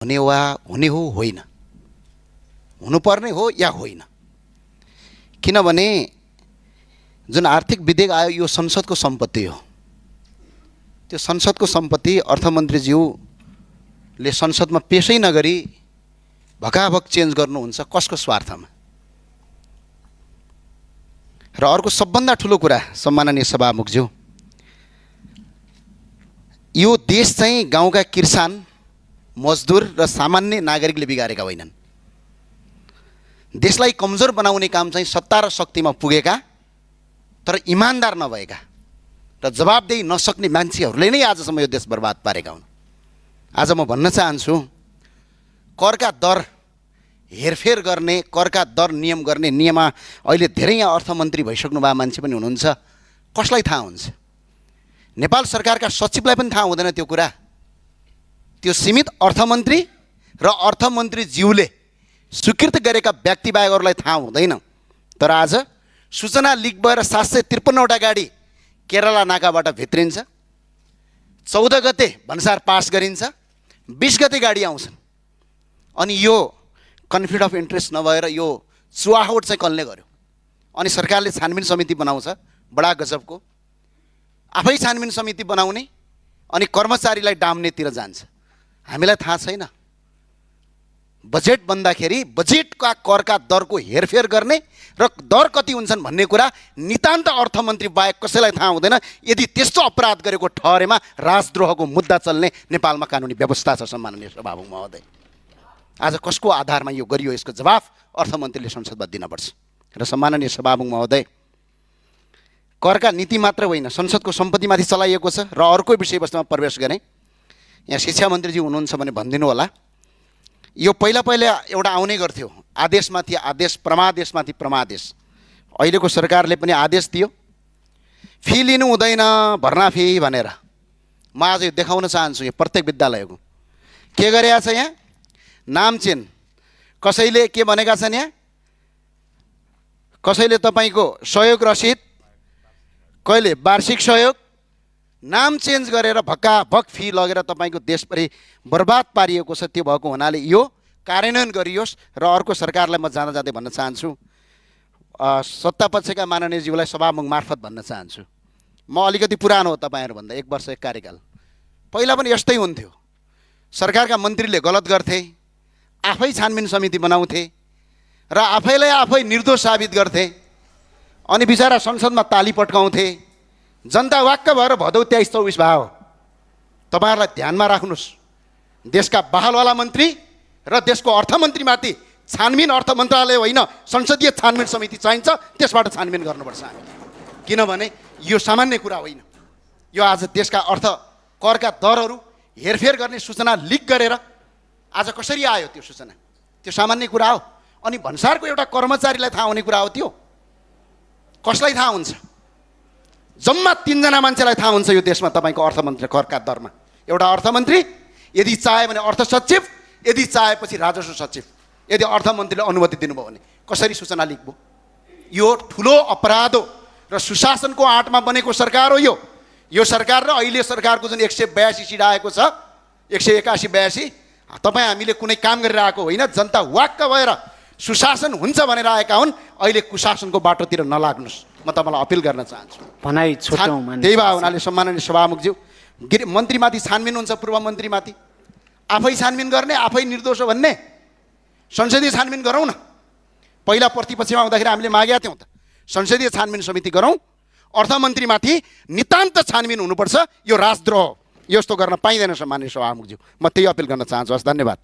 हुने वा हुने हो होइन, हुनुपर्ने हो या होइन। किनभने जुन आर्थिक विधेयक आयो यो संसदको सम्पत्ति हो। त्यो संसदको सम्पत्ति अर्थमन्त्रीज्यूले संसदमा पेशै नगरी भकाभक चेन्ज गर्नुहुन्छ कसको स्वार्थमा? र अर्को सबभन्दा ठुलो कुरा सम्माननीय सभामुखज्यू, यो देश चाहिँ गाउँका किसान, मजदुर र सामान्य नागरिकले बिगारेका होइनन्। देशलाई कमजोर बनाउने काम चाहिँ सत्ता र शक्तिमा पुगेका तर इमानदार नभएका र जवाबदेही नसक्ने मान्छेहरूले नै आजसम्म यो देश बर्बाद पारेका हुन्। आज म भन्न चाहन्छु, करका दर हेरफेर गर्ने, करका दर नियम गर्ने नियममा अहिले धेरै यहाँ अर्थमन्त्री भइसक्नु भएको मान्छे पनि हुनुहुन्छ। कसलाई थाहा हुन्छ? नेपाल सरकारका सचिवलाई पनि थाहा हुँदैन त्यो कुरा। त्यो सीमित अर्थमन्त्री र अर्थमन्त्रीज्यूले स्वीकृत गरेका व्यक्ति बाहेक अरूलाई थाहा हुँदैन। तर आज सूचना लिक भएर 753वटा गाडी केरला नाकाबाट भित्रिन्छ, 14 गते भन्सार पास गरिन्छ, 20 गते गाडी आउँछन्। अनि यो कन्फ्लिक्ट अफ इन्ट्रेस्ट नभएर यो चुहावट चाहिँ कसले गर्यो? अनि सरकारले छानबिन समिति बनाउँछ, बडा गजबको। आफै छानबिन समिति बनाउने अनि कर्मचारीलाई डाम्नेतिर जान्छ। हामीलाई थाहा छैन बजेट बन्दाखेरि बजेटका करका दरको हेरफेर गर्ने र दर कति हुन्छन् भन्ने कुरा नितान्त अर्थमन्त्री बाहेक कसैलाई थाहा हुँदैन। यदि त्यस्तो अपराध गरेको ठहरेमा राजद्रोहको मुद्दा चल्ने नेपालमा कानुनी व्यवस्था छ। सम्माननीय सभामुख महोदय, आज कसको आधारमा यो गरियो यसको जवाफ अर्थमन्त्रीले संसदमा दिनुपर्छ। र सम्माननीय सभामुख महोदय, करका नीति मात्र होइन, संसदको सम्पत्तिमाथि चलाइएको छ। र अर्को विषयवस्तुमा प्रवेश गरेँ। यहाँ शिक्षा मन्त्रीज्यू हुनुहुन्छ भने भनिदिनु होला, यो पहिला एउटा आउने गर्थ्यो आदेशमाथि आदेश, परमादेशमाथि परमादेश। अहिलेको सरकारले पनि आदेश दियो, फी लिनु हुँदैन भर्ना फी भनेर। म आज यो देखाउन चाहन्छु यो प्रत्येक विद्यालयको के गरेको छ। यहाँ नाम चेन कसैले के भनेका छन्, यहाँ कसैले तपाईँको सहयोग रसिद, कहिले वार्षिक सहयोग, नाम चेन्ज गरेर भक्काभक फी लगेर तपाईँको देशभरि बर्बाद पारिएको छ। त्यो भएको हुनाले यो कार्यान्वयन गरियोस्। र अर्को सरकारलाई म जाँदा जाँदै भन्न चाहन्छु, सत्तापक्षका माननीयज्यूलाई सभामुख मार्फत भन्न चाहन्छु, म अलिकति पुरानो हो तपाईँहरूभन्दा, 1 वर्ष 1 कार्यकाल। पहिला पनि यस्तै हुन्थ्यो, सरकारका मन्त्रीले गलत गर्थे, आफै छानबिन समिति बनाउँथे र आफैलाई आफै निर्दोष साबित गर्थे। अनि बिचरा संसदमा ताली पट्काउँथे। जनता वाक्क भएर भदौ 23-24 भयो। तपाईँहरूलाई ध्यानमा राख्नुहोस्, देशका बहालवाला मन्त्री र देशको अर्थमन्त्रीमाथि छानबिन अर्थ मन्त्रालय होइन संसदीय छानबिन समिति चाहिन्छ। त्यसबाट छानबिन गर्नुपर्छ हामी, किनभने यो सामान्य कुरा होइन। यो आज देशका अर्थ करका दरहरू हेरफेर गर्ने सूचना लिक गरेर आज कसरी आयो त्यो सूचना? त्यो सामान्य कुरा हो। अनि भन्सारको एउटा कर्मचारीलाई थाहा हुने कुरा हो त्यो? कसलाई थाहा हुन्छ? जम्मा 3 जना मान्छेलाई थाहा हुन्छ यो देशमा तपाईँको अर्थमन्त्री करका दरमा। एउटा अर्थमन्त्री, यदि चाहे भने अर्थ सचिव, यदि चाहेपछि राजस्व सचिव। यदि अर्थमन्त्रीले अनुमति दिनुभयो भने कसरी सूचना लिक भयो? यो ठुलो अपराध हो र सुशासनको आँटमा बनेको सरकार हो यो सरकार। र अहिले सरकारको जुन 182 सिट आएको छ, 181-82, तपाईँ हामीले कुनै काम गरिरहेको होइन। जनता वाक्क भएर सुशासन हुन्छ भनेर आएका हुन्। अहिले कुशासनको बाटोतिर नलाग्नुहोस्, म तपाईँलाई अपिल गर्न चाहन्छु। त्यही भए हुनाले सम्माननीय सभामुखज्यू, मन्त्रीमाथि छानबिन हुन्छ, पूर्व मन्त्रीमाथि आफै छानबिन गर्ने, आफै निर्दोष हो भन्ने, संसदीय छानबिन गरौँ न। पहिला प्रतिपक्षमा हुँदाखेरि हामीले मागेका थियौँ त, संसदीय छानबिन समिति गरौँ। अर्थमन्त्रीमाथि नितान्त छानबिन हुनुपर्छ। यो राजद्रोह, यस्तो गर्न पाइँदैन सम्माननीय सभामुखज्यू। म त्यही अपिल गर्न चाहन्छु। हस्, धन्यवाद।